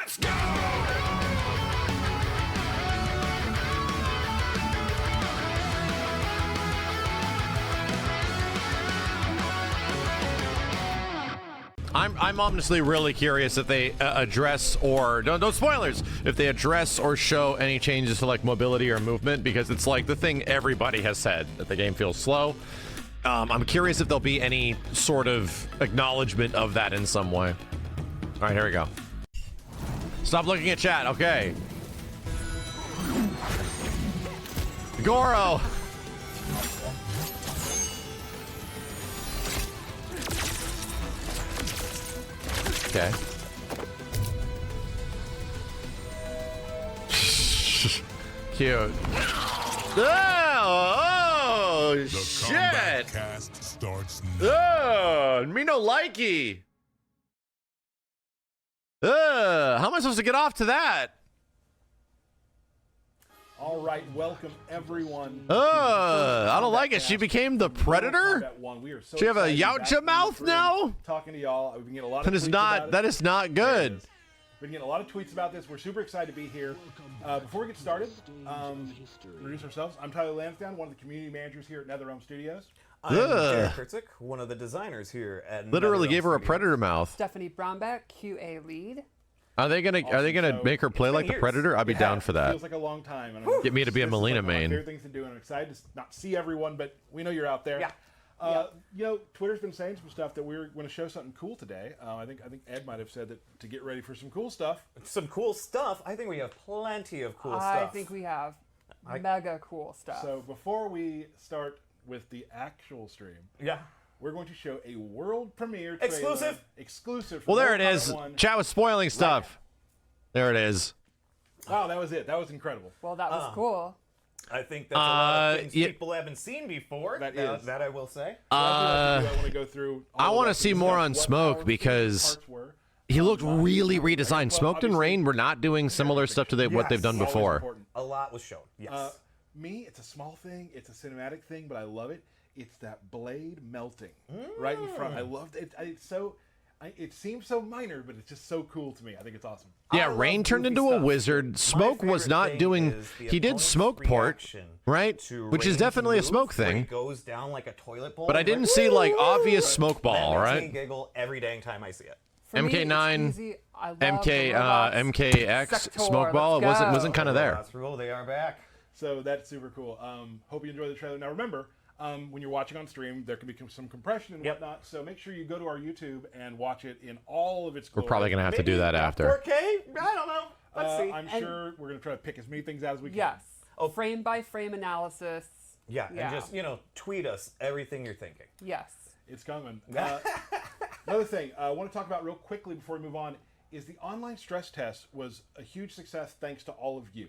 Let's go! I'm honestly really curious if they address or don't spoilers if they address or show any changes to like mobility or movement, because it's like the thing everybody has said that the game feels slow. I'm curious if there'll be any sort of acknowledgement of that in some way. All right, here we go. Stop looking at chat. Okay. Goro. Okay. Cute. Oh, The shit. Kombat Kast starts now. Oh, me no likey. How am I supposed to get off to that? All right, welcome everyone. I don't like it. She became the Predator? Kombat 1. We are so She have a excited to be back Yautja in the mouth room now? Talking to y'all. We've been getting a lot of That is tweets not about it. that is not There it good. is. We've been getting a lot of tweets about this. We're super excited to be here. Before we get started, introduce ourselves. I'm Tyler Lansdowne, one of the community managers here at NetherRealm Studios. I'm Ugh. Jared Kurtzik, one of the designers here at Literally NetherRealm gave her a Studios. Predator mouth. Stephanie Brownback, QA lead. Are they gonna So, make her play it's like been the years. Predator? I'd be Yeah, down for that. Feels like a long time. And I'm- Get me to be a this is Melina like one of my main. favorite things to do, and I'm excited to not see everyone, but we know you're out there. Yeah. You know, Twitter's been saying some stuff that we're going to show something cool today. I think Ed might have said that to get ready for some cool stuff. Some cool stuff. I think we have plenty of cool I stuff. think we have mega cool stuff. So before we start with the actual stream, Yeah. we're going to show a world premiere trailer. Exclusive. Well, from there it Mortal is. Kombat 1. Chat was spoiling stuff. There it is. Oh, that was it. That was incredible. well, that was cool. I think that's a lot of things yeah. people haven't seen before. That is. That I will say. I want to go through. I wanna see more on Smoke because He looked really redesigned. Smoked and Rain were not doing similar stuff to what they've done Yes. before. A lot was shown. Yes. Me, it's a small thing. It's a cinematic thing, but I love it. It's that blade melting right in front. I loved it. It's so. It seems so minor, but it's just so cool to me. I think it's awesome. Yeah, I love Rain turned goofy into a stuff. wizard. My Smoke was favorite not thing doing. is the He did opponent's smoke port, reaction right? to Which is Rain's definitely a move, smoke where he thing. goes down like a toilet bowl. But I and didn't like, see like "Woo!" obvious smoke That ball, makes me right? giggle every dang time I see it. For me, it's MK9, easy. I love MK the robots. MKX Sector, smoke ball. It let's wasn't go. kind of there. That's rule. They are back. So that's super cool. Hope you enjoy the trailer. Now remember, when you're watching on stream, there can be some compression and Yep. whatnot. So make sure you go to our YouTube and watch it in all of its glory. We're probably gonna have to do that after. 4K? I don't know. Let's see. I'm sure we're going to try to pick as many things out as we can. Yes. Frame by frame analysis. Yeah, and just, tweet us everything you're thinking. Yes. It's coming. Another thing I want to talk about real quickly before we move on is the online stress test was a huge success thanks to all of you.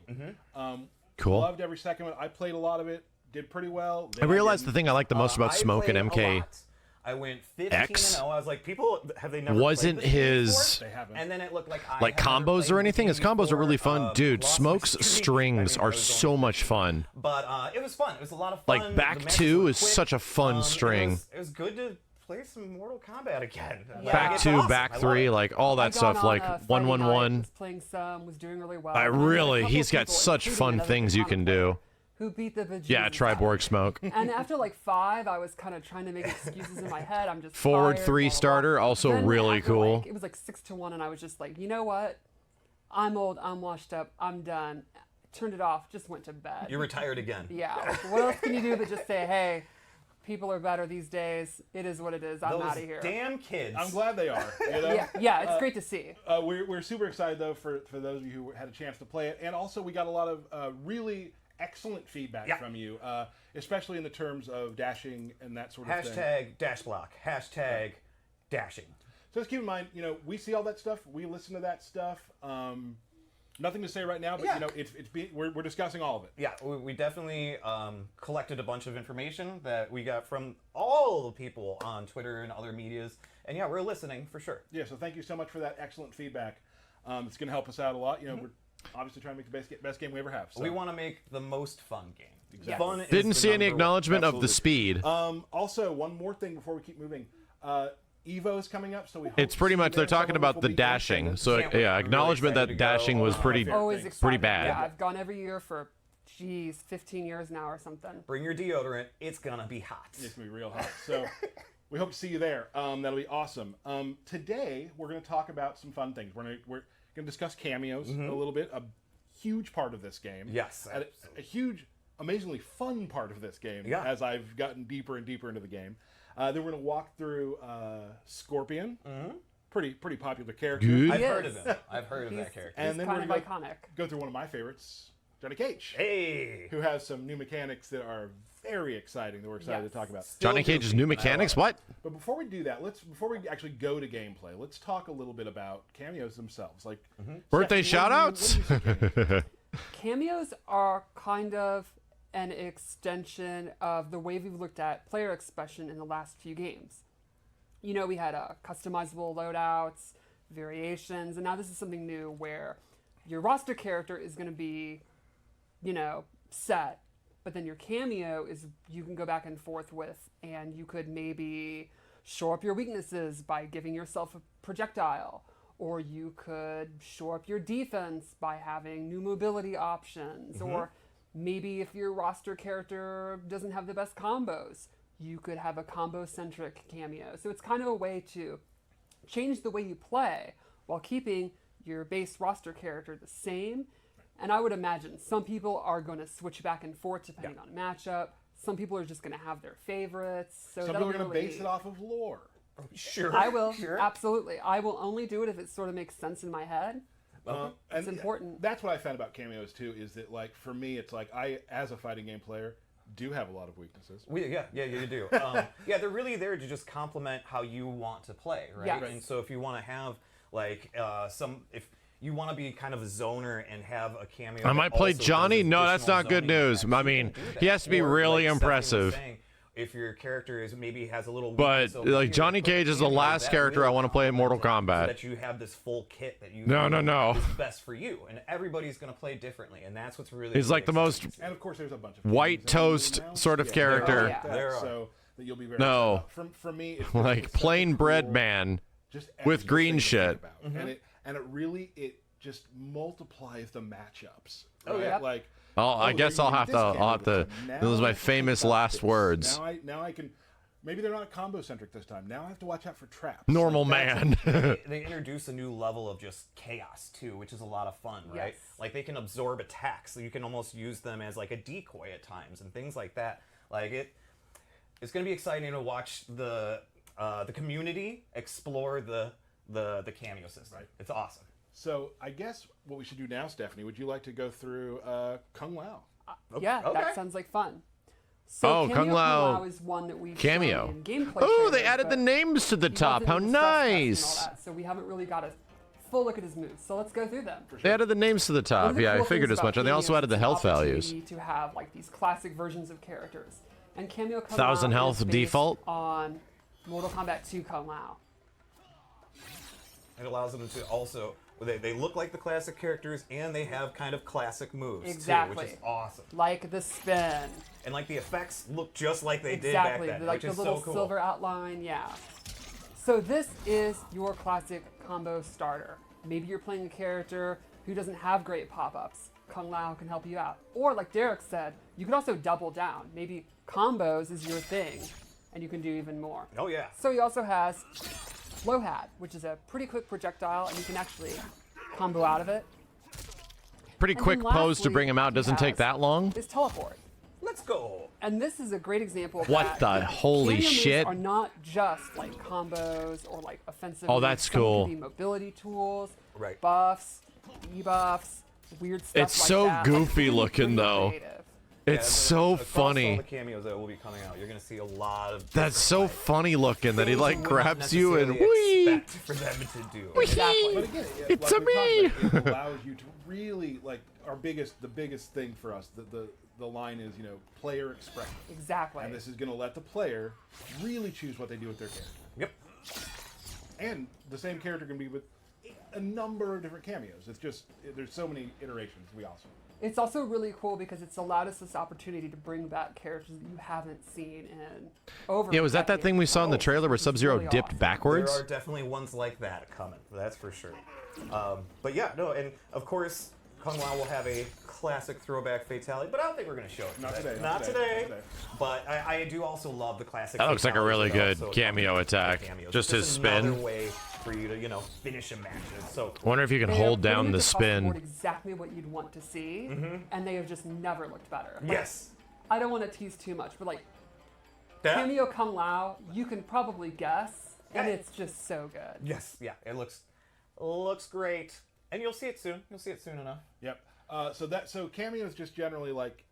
Cool. Loved every second of it. I played a lot of it. Did pretty well. I realized the thing I like the most about I Smoke and played a MK lot. I went 15-0. I was like, people, have they never wasn't played this game his before? They haven't. And then it looked like I like had never combos played or this anything. game His combos are really before. fun, dude. Lost my Smoke's streak. strings I are was so going- much fun. But it was fun. It was a lot of fun. Like back The matches two were is quick. such a fun string. It was good to play some Mortal Kombat again. Yeah. Back It's two, awesome. back I love three, it. like all I that got stuff. on Like a Friday 1-1-1. night, was playing some, was doing really well. I And then a really, couple he's got people, such including fun another things you Katana can player, do. Who beat the bejesus Yeah, out of Triborg it. Smoke. And after like 5, I was kind of trying to make excuses in my head. I'm just Forward tired, 3 blah, blah, blah. starter, also Then really after, cool. like, it was like 6-1, and I was just like, you know what? I'm old. I'm washed up. I'm done. Turned it off. Just went to bed. You're retired again. Yeah. Like, what else can you do but just say, hey, people are better these days. It is what it is. I'm Those out of here. damn kids. I'm glad they are. You know? Yeah, it's great to see. We're super excited though for those of you who had a chance to play it, and also we got a lot of really excellent feedback Yeah. from you, especially in the terms of dashing and that sort of thing. Hashtag dash block. Hashtag dashing. So just keep in mind, we see all that stuff, we listen to that stuff. Nothing to say right now, but Yeah. we're discussing all of it. Yeah, we definitely collected a bunch of information that we got from all the people on Twitter and other medias. And yeah, we're listening for sure. Yeah, so thank you so much for that excellent feedback. It's going to help us out a lot. We're obviously trying to make the best game we ever have. So. We want to make the most fun game. Exactly. Fun is Didn't the see any number one. acknowledgement of the Absolutely. speed. Also, one more thing before we keep moving. Evo's coming up, so we hope It's to pretty see much they're there. Some talking of us about will the be dashing. in So Can't wait. yeah, I'm really acknowledgement excited that to go. dashing was pretty Always excited. pretty bad. Yeah, I've gone every year for, geez, 15 years now or something. Bring your deodorant. It's gonna be hot. It's gonna be real hot. So we hope to see you there. That'll be awesome. Today we're gonna talk about some fun things. We're gonna discuss cameos a little bit. A huge part of this game. Yes, A huge, amazingly fun part of this game. Yeah. As I've gotten deeper and deeper into the game. Then we're gonna walk through Scorpion. Pretty popular character. Good. I've He heard is. of him. I've heard of He's- that character. And He's then kind we're of gonna iconic. go through one of my favorites, Johnny Cage, Hey, who has some new mechanics that are very exciting that we're excited Yes. to talk about. Johnny Still Cage's goofy. new I love mechanics. it. What? But before we do that, before we actually go to gameplay, let's talk a little bit about cameos themselves. Like Birthday Stephanie, what do you shout-outs? think of cameos? Cameos are kind of an extension of the way we've looked at player expression in the last few games. You know, we had customizable loadouts, variations, and now this is something new where your roster character is going to be, you know, set, but then your cameo is you can go back and forth with, and you could maybe shore up your weaknesses by giving yourself a projectile, or you could shore up your defense by having new mobility options, or maybe if your roster character doesn't have the best combos, you could have a combo-centric cameo. So it's kind of a way to change the way you play while keeping your base roster character the same. And I would imagine some people are going to switch back and forth depending on matchup. Some people are just going to have their favorites. So Some that'll people are going to really- base it off of lore. sure. I will, Sure. absolutely. I will only do it if it sort of makes sense in my head. And It's important. That's what I found about cameos too. Is that like for me, it's like I, as a fighting game player, do have a lot of weaknesses. Yeah, you do. Yeah, they're really there to just complement how you want to play, right? Yes. And so if you want to have like if you want to be kind of a zoner and have a cameo, I that might play also Johnny? does No, that's additional not good zoning news. effects, I you mean, can do that. he has to be Or, really like Stephanie was impressive. saying, if your character is maybe has a little But, weakness over like, here, Johnny put a Cage is the cameo last that character will I wanna play in Mortal complement it, Kombat. so that you have this full kit that you No, feel no. is best for you, and everybody's going to play differently, and that's what's really He's really like the most exciting. And of course, there's a bunch of white cameos that will be toast announced. sort of Yeah, character. there are. Yeah. There are. So that you'll be very No. excited about. For me, it's just, like it's such a plain bread cool- man. just with extra green thing to think shit. about. And it really just multiplies the matchups. Oh, right? yeah. Like I they're guess I'll using have this to. I'll have cameo to. this time. Now Those are I my have to famous think about last this. words. Now I can. Maybe they're not combo centric this time. Now I have to watch out for traps. Normal Like, that's- man. They introduce a new level of just chaos too, which is a lot of fun, right? Yes. Like they can absorb attacks, so you can almost use them as like a decoy at times and things like that. Like it's going to be exciting to watch the community explore the cameo system. Right. It's awesome. So I guess what we should do now, Stephanie, would you like to go through Kung Lao? Yeah, okay. that sounds like fun. So Kung Lao is one that we've cameo. shown in gameplay Oh, they trailers, added the but names to the he top. wasn't How in the stress test and all nice. that, so we haven't really got a full look at his moves. So let's go through them. They added the names to the One top. of the Yeah, cool I figured things as much. about And they also cameos added the is health an values. opportunity to have like these classic versions of characters. And Cameo Kung 1,000 Lao health is based default? on Mortal Kombat 2 Kung Lao. It allows them to also they look like the classic characters and they have kind of classic moves too, Exactly. which is awesome. Like the spin. And like the effects look just like they Exactly. did back then, Like which the is little so cool. silver outline, yeah. So this is your classic combo starter. Maybe you're playing a character who doesn't have great pop-ups. Kung Lao can help you out. Or like Derek said, you could also double down. Maybe combos is your thing, and you can do even more. Oh yeah. So he also has Low Hat, which is a pretty quick projectile, and you can actually combo out of it. Pretty And quick then pose to lastly, bring him out. he Doesn't take has that long. His teleport. Let's go. And this is a great example of What that. the holy Cameo moves shit? are not just like combos or like offensive Oh, moves. that's Some cool. can be mobility tools, Right. buffs, debuffs, weird stuff It's like so that. goofy Really looking, pretty though. creative. It's so Across funny. all the cameos that will be coming out, you're gonna see a lot of. That's so different, funny looking that he things like you wouldn't grabs you and necessarily whee. expect for them to do. Exactly. But again, It's like a we me. talked about, it allows you to really like the biggest thing for us. The line is player expression, Exactly. and this is going to let the player really choose what they do with their character. Yep. And the same character can be with a number of different cameos. It's just there's so many iterations. We awesome. It's also really cool because it's allowed us this opportunity to bring back characters that you haven't seen in over. Yeah, was that decade. thing we saw in the trailer where It's Sub-Zero really dipped awesome. backwards? There are definitely ones like that coming, that's for sure. But yeah, no, and of course, Kung Lao will have a classic throwback fatality, but I don't think we're going to show it Not today. today, Not not today. today. But I do also love the classic. That looks like a really fatalities good that also cameo come with attack. cameos. Just It's his another spin. way for you to, finish a match. It's so cool. Wonder if you can They hold are down putting the it across board spin. exactly what you'd want to see, and they have just never looked better. Like, Yes. I don't want to tease too much, but like That- cameo Kung Lao, you can probably guess, and Yeah. it's just so good. Yes, yeah, it looks great. And you'll see it soon. You'll see it soon enough. Yep. So cameos just generally like.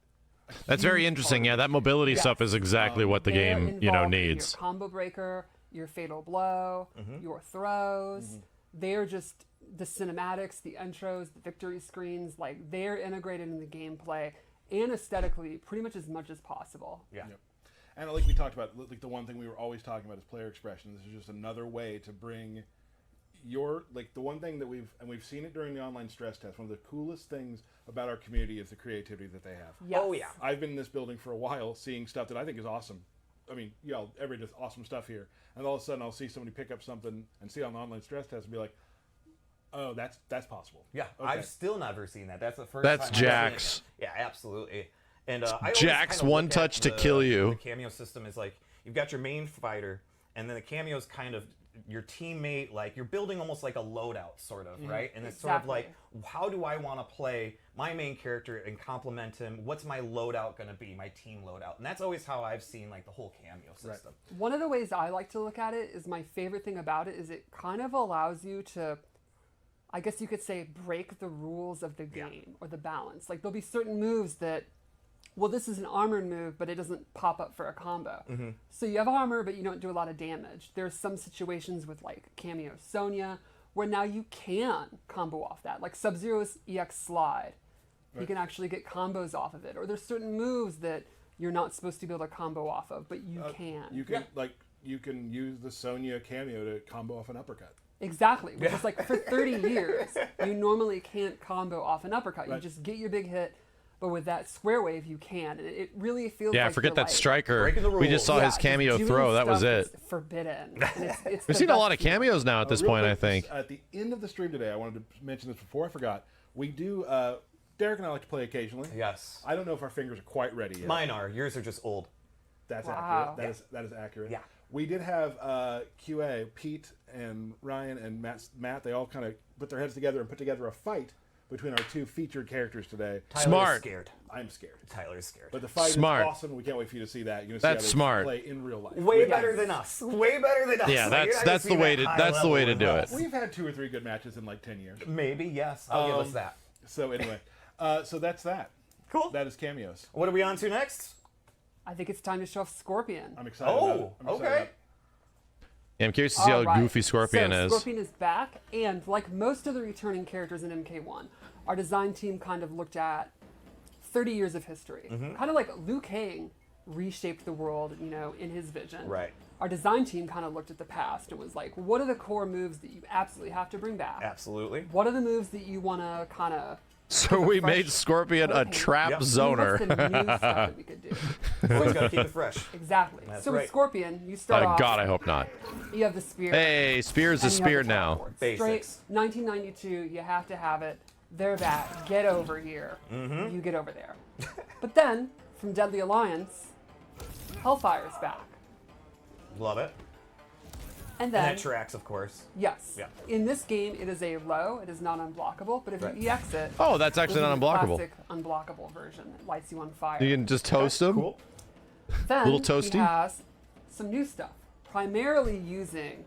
a That's very huge interesting. part Yeah, of that mobility Yes. stuff is exactly what the They're game, involved in needs. Your combo breaker, your fatal blow, your throws. They're just the cinematics, the intros, the victory screens. Like they're integrated in the gameplay and aesthetically pretty much as possible. Yeah. Yep. And like we talked about, like the one thing we were always talking about is player expression. This is just another way to bring the one thing that we've seen it during the online stress test. One of the coolest things about our community is the creativity that they have. Yes. Oh, yeah. I've been in this building for a while, seeing stuff that I think is awesome. I mean, everybody does awesome stuff here, and all of a sudden I'll see somebody pick up something and see it on the online stress test and be like, "Oh, that's possible." Yeah, Okay. I've still never seen that. That's the first That's time I've seen Jax. it. Yeah, absolutely. And I always Jax kinda one look touch at to kill you. The cameo system is like you've got your main fighter, and then the cameo is kind of your teammate. Like you're building almost like a loadout, sort of, right? And it's sort of like, how do I want to play my main character and complement him? What's my loadout going to be? My team loadout, and that's always how I've seen like the whole cameo system. One of the ways I like to look at it is my favorite thing about it is it kind of allows you to, I guess you could say, break the rules of the game or the balance. Like there'll be certain moves that, well, this is an armored move, but it doesn't pop up for a combo. So you have armor, but you don't do a lot of damage. There's some situations with like Cameo Sonya where now you can combo off that. Like Sub-Zero's EX slide. You can actually get combos off of it. Or there's certain moves that you're not supposed to be able to combo off of, but you can. You can you can use the Sonya cameo to combo off an uppercut. Exactly. Which is like for 30 years, you normally can't combo off an uppercut. You Right. just get your big hit, but with that square wave, you can. And it really feels Yeah, like forget you're, that like, striker. breaking the We just saw yeah, his just cameo doing throw. That was stuff it. that's forbidden. And it's We've the seen a lot of best feeling. cameos now at this Real point, I quick, think. At the end of the stream today, I wanted to mention this before I forgot. We do. Derek and I like to play occasionally. Yes. I don't know if our fingers are quite ready yet. Mine are. Yours are just old. That's Wow. accurate. That is accurate. Yeah. We did have QA, Pete and Ryan and Matt. They all kind of put their heads together and put together a fight between our two featured characters today. Tyler Smart. is scared. I'm scared. Tyler is scared. But the fight Smart. is awesome. We can't wait for you to see that. You're gonna see That's how they smart. play in real life. Way Yes. better than us. Way better than us. Yeah, Like, that's- you're not that's gonna the see way that to- high that's the level way to with do us. it. We've had 2 or 3 good matches in like 10 years. Maybe, yes. I'll give us that. So anyway, so that's that. Cool. That is cameos. What are we on to next? I think it's time to show off Scorpion. I'm excited about it. Oh, I'm excited okay. about it. Yeah, I'm curious to see how Alright, goofy Scorpion so is. Scorpion is back, and like most of the returning characters in MK1, our design team kind of looked at 30 years of history. Mm-hmm. Kind of like Liu Kang reshaped the world, in his vision. Right. Our design team kind of looked at the past and was like, what are the core moves that you absolutely have to bring back? Absolutely. What are the moves that you want to kind of... So we made Scorpion a trap Yep. zoner. What's the new stuff that we could do? Always got to keep it fresh. Exactly. That's so right. with Scorpion, you start off... God, I hope not. You have the spear. Hey, Spear's a and you have spear the now. teleport. Basics. Straight 1992, you have to have it. They're back. Get over here. You get over there. But then, from Deadly Alliance, Hellfire's back. Love it. And And then, that tracks, of course. yes, Yeah. in this game, it is a low. It is not unblockable. But if Right. you EX it, Oh, that's actually this not is the unblockable. classic unblockable version that lights you on fire. You can just toast him. Cool. Then Little toasty? he has some new stuff, primarily using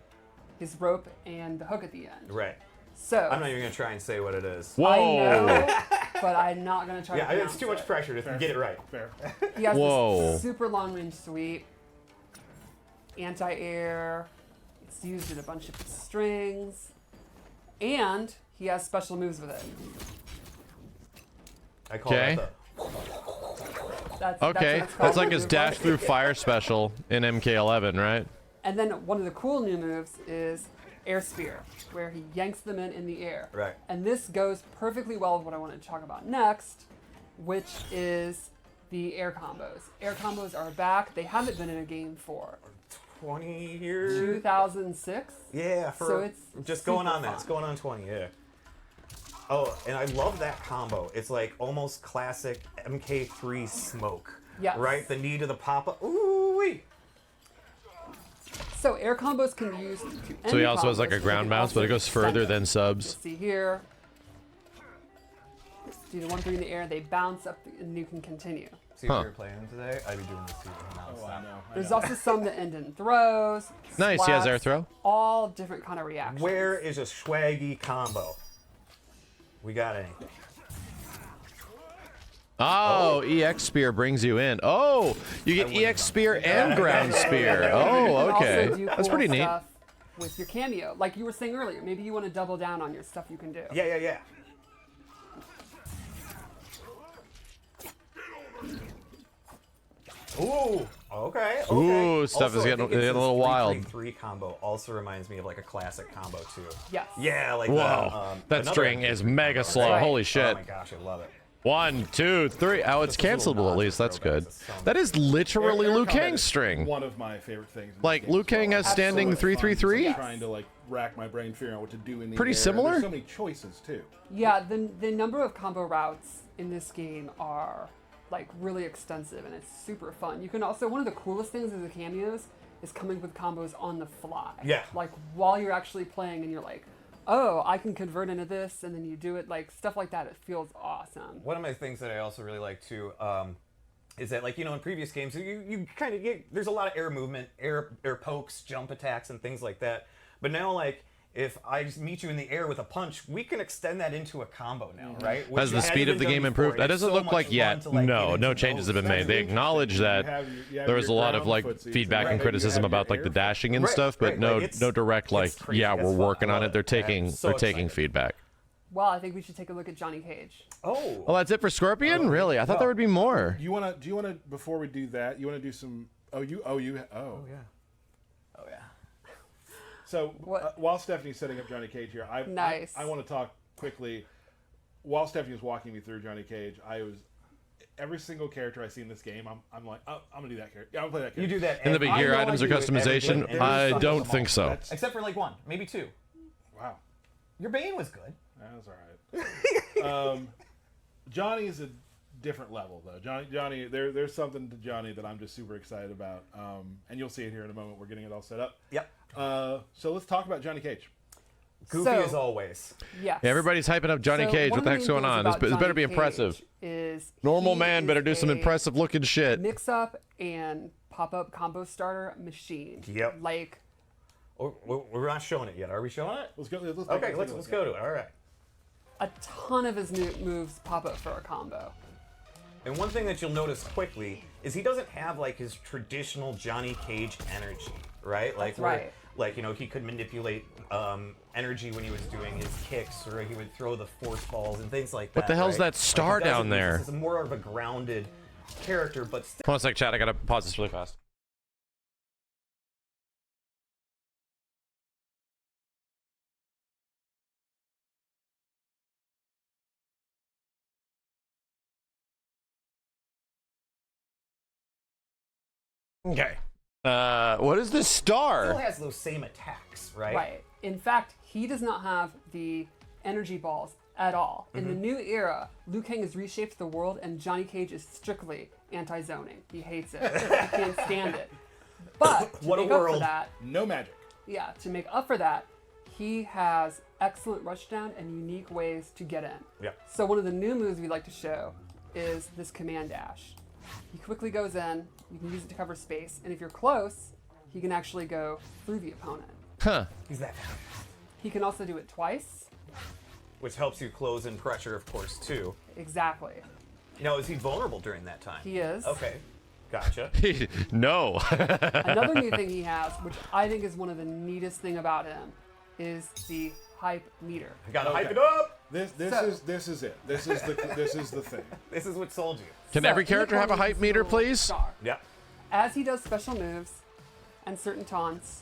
his rope and the hook at the end. Right. So I'm not even going to try and say what it is. I Whoa. know, but I'm not going to try Yeah, to it's pronounce too much it. pressure to get it right. Fair. He has Whoa. this super long range sweep, anti-air. It's used in a bunch of strings, and he has special moves with it. I call Okay. that That's Okay, what it's that's called. like his dash through fire special in MK11, right? And then one of the cool new moves is air spear, where he yanks them in the air. Right. And this goes perfectly well with what I wanted to talk about next, which is the air combos. Air combos are back. They haven't been in a game for 20 years. 2006. Yeah, So it's just going super on that. fun. It's going on 20. Yeah. Oh, and I love that combo. It's like almost classic MK3 smoke. Yes. Right? The knee to the pop-up. Ooh-wee. So air combos can be used to So he end also has like combos, a ground can bounce, but it also goes further extend them. than subs. See here. Do the 1-3 in the air, they bounce up, and you can continue. See if you're playing today, I'd be doing this too. Oh, I know. There's also some that end in throws. Nice, he has slaps, air throw. All different kind of reactions. Where is a swaggy combo? We got anything? Oh, EX Spear brings you in. Oh, you get EX Spear and Ground Spear. Oh, You can okay. also do That's cool pretty neat. stuff with your cameo, like you were saying earlier. Maybe you want to double down on your stuff you can do. Yeah. Ooh, okay. Ooh, stuff is I getting think it's a little this wild. 3-3 combo also reminds me of like a classic combo too. Yes. Yeah, like Whoa, that another string is mega combo, slow. Right. Holy Oh shit. my gosh, I love it. 1, 2, 3. Oh, it's Just a little cancelable at nod least. to That's good. throwbacks. That's That is literally Air Liu combat Kang's is string. One of my favorite things. in Like this game Liu as well. Kang has It's so standing much fun. 3-3-3? Just trying to like rack my brain figuring out what to do in the Pretty air. similar? There's so many choices too. Yeah, the number of combo routes in this game are like really extensive, and it's super fun. You can also, one of the coolest things as the cameos is coming with combos on the fly. Yeah. Like while you're actually playing and you're like, oh, I can convert into this, and then you do it, like stuff like that. It feels awesome. One of my things that I also really like too is that, like, you know, in previous games you kind of get, there's a lot of air movement, air pokes, jump attacks, and things like that. But now, like, if I just meet you in the air with a punch, we can extend that into a combo now, right? Which Has the hadn't speed of been the done game before, improved? and That it's doesn't so look much like fun yet. to, like, No, get no into changes have those. been made. They acknowledge that there was a lot of like feedback and criticism about like the dashing and Right, stuff, but right, no, like, it's- no direct like, it's crazy. yeah, It's we're fun. working I on love it. They're it. taking I'm so they're taking excited. feedback. Well, I think we should take a look at Johnny Cage. Oh, Well, that's it for Scorpion. Really, I thought there would be more. Do you wanna before we do that? You wanna do some? Oh yeah. So What? while Stephanie's setting up Johnny Cage here, Nice. I want to talk quickly. While Stephanie was walking me through Johnny Cage, every single character I see in this game, I'm like, oh, I'm gonna do that character. Yeah, I'm gonna play that character. You do that. In the every- big gear I know items I or do it every customization, game. I Every don't fucking think so. That's- Except for like one, maybe two. Wow, Your Bane was good. that's all right. Johnny is a different level though. Johnny, there's something to Johnny that I'm just super excited about, and you'll see it here in a moment. We're getting it all set up. Yep. So let's talk about Johnny Cage. Goofy So- as always. Yes. Yeah, everybody's hyping up Johnny So Cage. one What the of heck's main going things on? about This better Johnny be Cage impressive. Is Normal he man is better do some a impressive looking shit. mix-up and pop-up combo starter machine. Yep. Like, We're not showing it yet. Are we showing it? Let's go. Okay, let's go to it. All right. a ton of his new moves pop up for a combo. And one thing that you'll notice quickly is he doesn't have like his traditional Johnny Cage energy, right? Like That's right. Like, you know, he could manipulate energy when he was doing his kicks, or he would throw the force balls and things like that. What the hell's right? that star Like, he down doesn't- there? This is more of a grounded character, but still. Hold on a sec, chat. I gotta pause this really fast. Okay. What is this Still star? has those same attacks, right? Right. In fact, he does not have the energy balls at all. In the new era, Liu Kang has reshaped the world, and Johnny Cage is strictly anti-zoning. He hates it. He can't stand it. But to What a make up for world. that, No magic. yeah, to make up for that, he has excellent rushdown and unique ways to get in. Yeah. So one of the new moves we like to show is this command dash. He quickly goes in, you can use it to cover space, and if you're close, he can actually go through the opponent. Huh. He's that. He can also do it twice. Which helps you close in pressure, of course, too. Exactly. Now, is he vulnerable during that time? He is. Okay. Gotcha. No. Another new thing he has, which I think is one of the neatest thing about him, is the hype meter. I gotta hype Okay. it up! This So- is it. This is the thing. This is what sold you. Can So, every in the character have a corner is hype this meter, little please? star. Yeah. As he does special moves and certain taunts,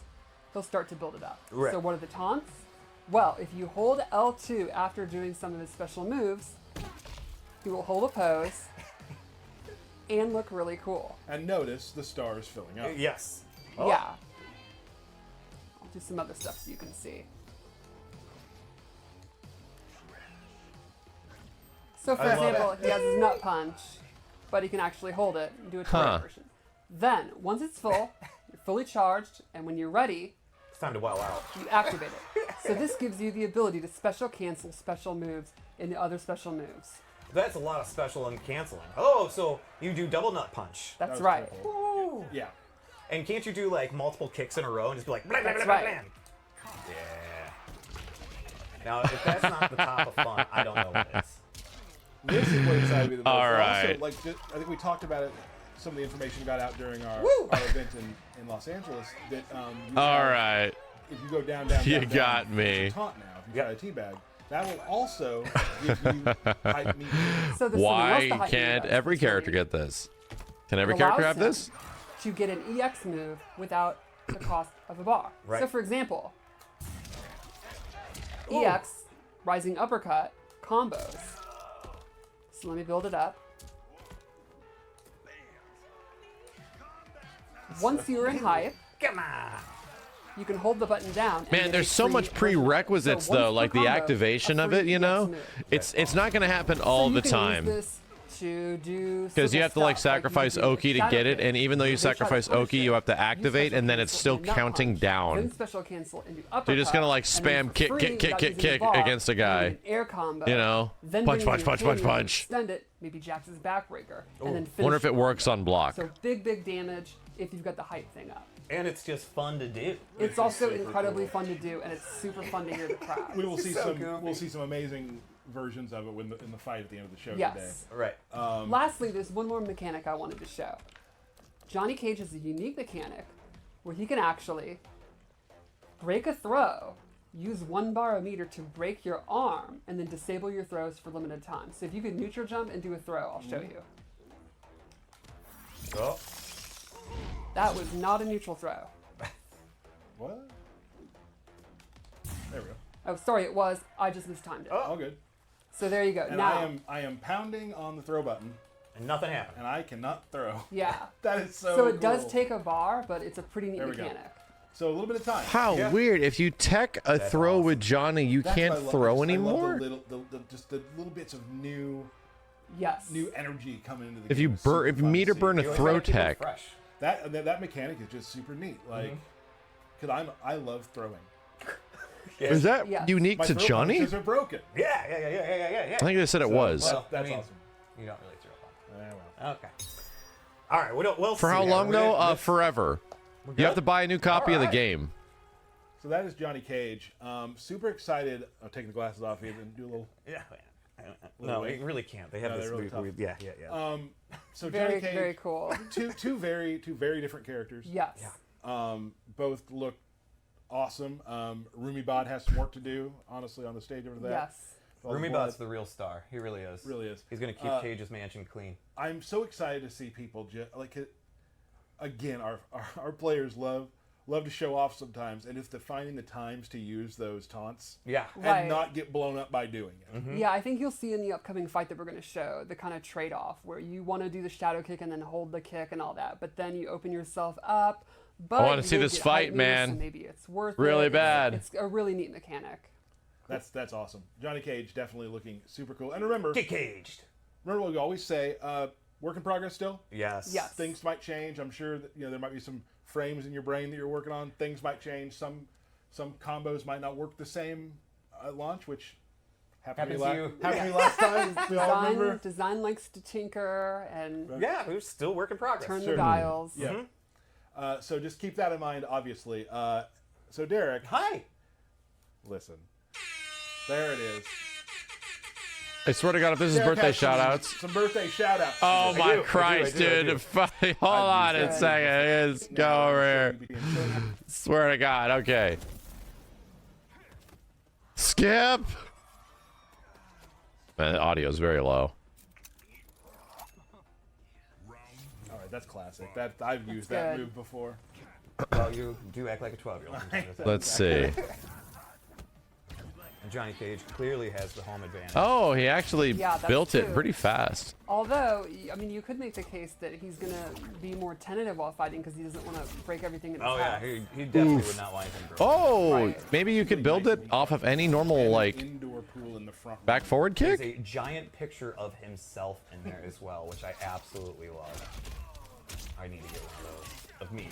he'll start to build it up. Right. So what are the taunts? Well, if you hold L2 after doing some of his special moves, he will hold a pose and look really cool. And notice the stars filling up. Yes. Yeah. I'll do some other stuff so you can see. So, for I love example, it. he has his nut punch, but he can actually hold it and do a toy version. Then, once it's full, you're fully charged, and when you're ready, It's time to wow out. you activate it. So this gives you the ability to special cancel special moves in the other special moves. That's a lot of special and canceling. Oh, so you do double nut punch. That's was right. triple. Woo. Yeah. And can't you do like multiple kicks in a row and just be like, blam, blam, That's blam, right. blam, blam? Yeah. Now, if that's not the top of fun, I don't know what is. This is what excited me the most. All But right. Also, like, I think we talked about it. Some of the information got out during our event in Los Angeles. That All right. if you go down, down, You down, got down, me. it's a taunt now. If you try a teabag, that will also give you hype meter. So there's something else Why the hype can't does. every So character get this? Can every it character allows have this? him to get an EX move without the cost of a bar. Right. So for example, EX, rising uppercut, combos. So let me build it up. Once you're in hype, Come on. you can hold the button down. and Man, get there's a so free much version. prerequisites So once though, per like the combo, activation a of free it, you EX know? move. It's not going to happen all So the you can time. use this to do Because you simple have to like stuff, sacrifice you can do Oki to shadow get it, kick, and even though you then try to sacrifice punish Oki, it, you have to use activate, special and then it's cancel still and nut counting punch, down. Then special cancel and do uppercut. So you're just gonna like and then spam for kick, free, kick, kick, without kick, using the kick bar, against a you do guy. an air combo. You know? Then Punch, bring in punch, your punch, punch, canyon, punch. Extend it, maybe Jax's backbreaker, and then finish Wonder if it works on block. So big damage if you've got the hype thing up. And it's just fun to do. It's also incredibly fun to do, and it's super fun to hear the crowd. We will see so some. goofy. We'll see some amazing versions of it in the fight at the end of the show today. Yes. Right. Lastly, there's one more mechanic I wanted to show. Johnny Cage has a unique mechanic where he can actually break a throw, use 1 bar of meter to break your arm, and then disable your throws for limited time. So if you could neutral jump and do a throw, I'll show you. Oh. That was not a neutral throw. What? There we go. Oh, sorry, it was. I just mistimed it. All good. So there you go. And now, I am pounding on the throw button, And nothing happened. and I cannot throw. yeah. That is so. So it does cool. take a bar, but it's a pretty neat There we go. mechanic. So a little bit of time. How Yeah. weird! If you tech a throw awesome. with Johnny, you That's can't what I love. throw I love anymore. just the little bits of new Yes. energy coming into the If game. you is super if fun to meter see. burn a You always throw gotta keep it tech, fresh. That mechanic is just super neat. Like, because I love throwing. is that Yes. unique My to throw Johnny? punches are broken. Yeah. I think they said it was. Well, That's I mean, awesome. You don't really throw Yeah, well. Okay. All right. We'll For see. how long We're though? gonna- Forever. You have to buy a new copy of the Alright. game. So that is Johnny Cage. Super excited. I'll take the glasses off here and do a little. Yeah. No, it really can't. They have No, this. they're really tough. Yeah. So Very, Johnny Cage, very cool. two very different characters. Yes. Both look awesome. Rumi Bod has some work to do, honestly, on the stage over there. Yes. All the Rumi blood. Bot's the real star. He really is. Really is. He's gonna keep Cage's mansion clean. I'm so excited to see people again. Our players love to show off sometimes, and it's finding the times to use those taunts. Yeah. Right. And not get blown up by doing it. Yeah, I think you'll see in the upcoming fight that we're going to show the kind of trade-off where you want to do the shadow kick and then hold the kick and all that, but then you open yourself up. But wanna you see don't this get fight, hype moves, man. So maybe it's worth Really it. bad. It's a really neat mechanic. That's awesome. Johnny Cage definitely looking super cool. And remember Get caged. what we always say: work in progress still. Yes. Yes. Things might change. I'm sure that there might be some frames in your brain that you're working on. Things might change. Some combos might not work the same at launch, which happened to me last time. We all remember. Design likes to tinker and Yeah. We're still work in progress. turn Sure. the dials. Yeah. So just keep that in mind, obviously. So Derek, Hi. listen. There it is. I swear to God, if this is Derek birthday has shout outs. Some birthday shout outs. Oh my do, I Christ, do, I dude. Hold on a second. Let's go over here. Swear to God. Okay. Skip. Man, the audio is very low. All right, that's classic. I've used that good. move before. Well, you do act like a 12-year-old. Let's see. Johnny Cage clearly has the home advantage. Oh, he actually Yeah, that's built it true. pretty fast. Although, I mean, you could make the case that he's going to be more tentative while fighting because he doesn't want to break everything in his Oh yeah, head. he definitely would not want anything broken. Oh, Right. maybe you could build it off of any normal, like, indoor pool in the front. back forward There's kick? a giant picture of himself in there as well, which I absolutely love. I need to get one of those. Of me.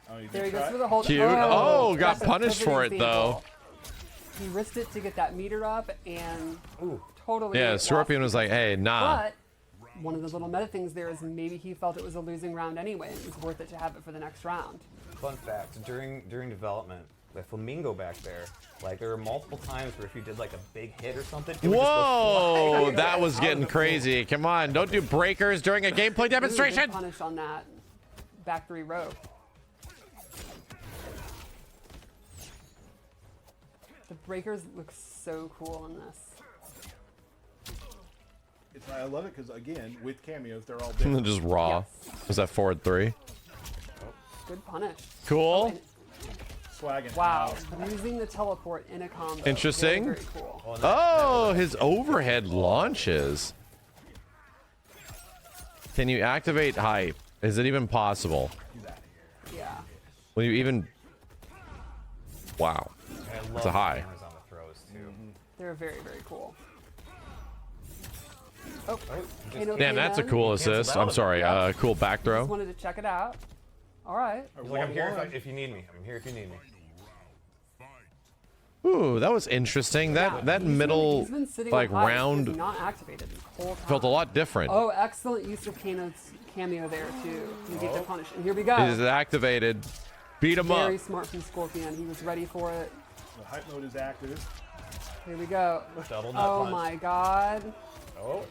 Oh, you There he did goes try? for the hold. Cute. Oh, got that's a punished perfect for it, though. example. He risked it to get that meter up and Ooh. totally. Yeah, lost Scorpion it. was like, hey, nah. But one of the little meta things there is maybe he felt it was a losing round anyway, and it was worth it to have it for the next round. Fun fact, during development, the Flamingo back there, like there were multiple times where if you did like a big hit or something, it would just go Whoa, flying that was out of getting the crazy. Come on, don't do breakers during a gameplay Ooh, good demonstration. punish on that back three rope. The breakers look so cool in this. I love it because again, with cameos, they're all different. Just raw. Yes. Was that forward 3? Good punish. Cool. And- Swagging. wow, using the teleport in a combo. Interesting. Very, very cool. Oh, Oh, his overhead launches. Can you activate hype? Is it even possible? Yeah. Will you even... Wow. I love It's a high. the cameras on the throws too. They're very, very cool. Oh, just- Kano Damn, came that's a in. cool Cancel assist. that I'm one. sorry. Yeah. Cool back Just throw. wanted to check it out. All right. He's like, I'm here if you need me. I'm here if you need me. Ooh, that was interesting. Yeah, That he's middle, been sitting like, on high. round He's not activated the whole time. felt a lot different. Oh, excellent use of Kano's cameo there to get the punish. And here we go. It is activated. Beat him Very up. smart from Scorpion. He was ready for it. The hype mode is active. Here we go. Double nut Oh punch. my god. Oh.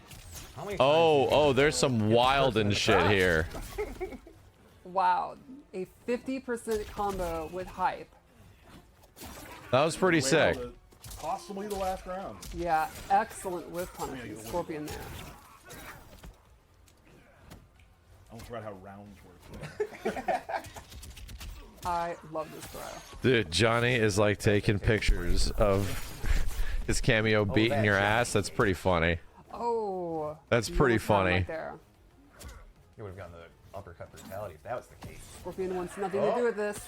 How many Oh, there's some wild and shit here. Wow. A 50% combo with hype. That was pretty sick. Well, possibly the last round. Yeah, excellent whiff punish from Scorpion there. I almost forgot how rounds work. I love this throw. Dude, Johnny is like taking pictures of his cameo beating that your shit. ass. That's pretty funny. Oh. That's you pretty almost had him funny. Right there. You would have gotten the uppercut brutality if that was the case. Scorpion wants nothing to do with this.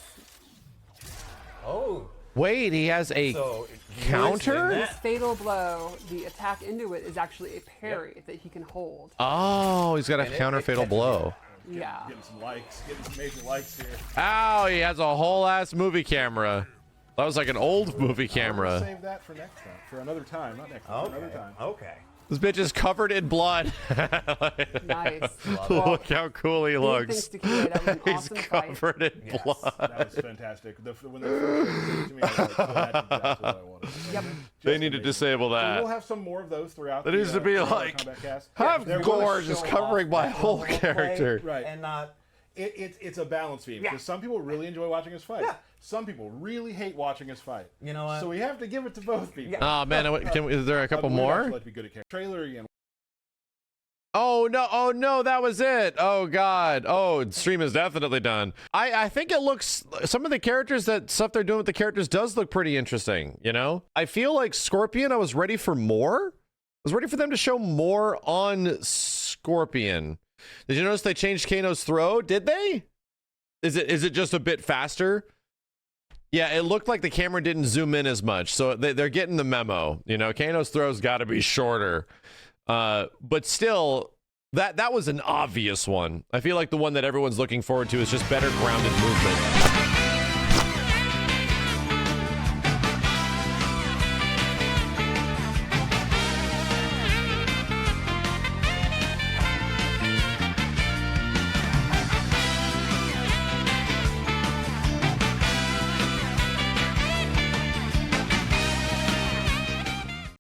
Oh. Wait, he has a So counter? This fatal blow, the attack into it is actually a parry that he can hold. Oh, he's got a And it counter fatal catches blow. Yeah. Getting some likes, getting some major likes here. Ow, he has a whole ass movie camera. That was like an old movie We'll camera. save that for next time, for another time, not next time, for another Okay. time. Okay. This bitch is covered in blood. Nice. Look how cool he Big looks. thanks to Kiwi. That was an He's awesome fight. covered in Yes. blood. That was fantastic. When they first showed it to me, I was like, oh, that's exactly what I wanted. Yep. They Just need to amazing. disable And that. we'll have some more of those throughout. That the, needs to be throughout the like, Kombat Cast. have They're gore gonna just show covering off my that whole role play, character. Right. And not. It's a balance beam because some people really enjoy watching us fight. Yeah. Some people really hate watching us fight. You know what? So we have to give it to both people. Yeah. Oh man, is there a couple We'd actually more? like to be good at character. Trailer again. Oh no, that was it. Oh god. Oh, stream is definitely done. I think it looks, some of the characters, that stuff they're doing with the characters does look pretty interesting, you know? I feel like Scorpion, I was ready for more. I was ready for them to show more on Scorpion. Did you notice they changed Kano's throw? Did they? Is it just a bit faster? Yeah, it looked like the camera didn't zoom in as much, so they're getting the memo. You know, Kano's throw's got to be shorter. But still, that was an obvious one. I feel like the one that everyone's looking forward to is just better grounded movement.